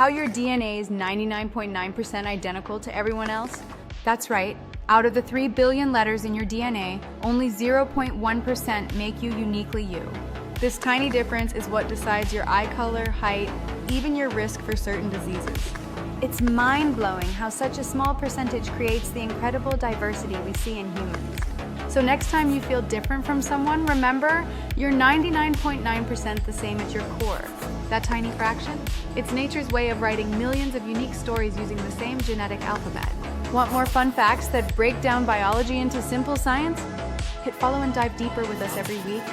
How your DNA is 99.9% identical to everyone else? That's right. Out of the 3 billion letters in your DNA, only 0.1% make you uniquely you. This tiny difference is what decides your eye color, height, even your risk for certain diseases. It's mind-blowing how such a small percentage creates the incredible diversity we see in humans. So next time you feel different from someone, remember, you're 99.9% the same at your core. That tiny fraction? It's nature's way of writing millions of unique stories using the same genetic alphabet. Want more fun facts that break down biology into simple science? Hit follow and dive deeper with us every week.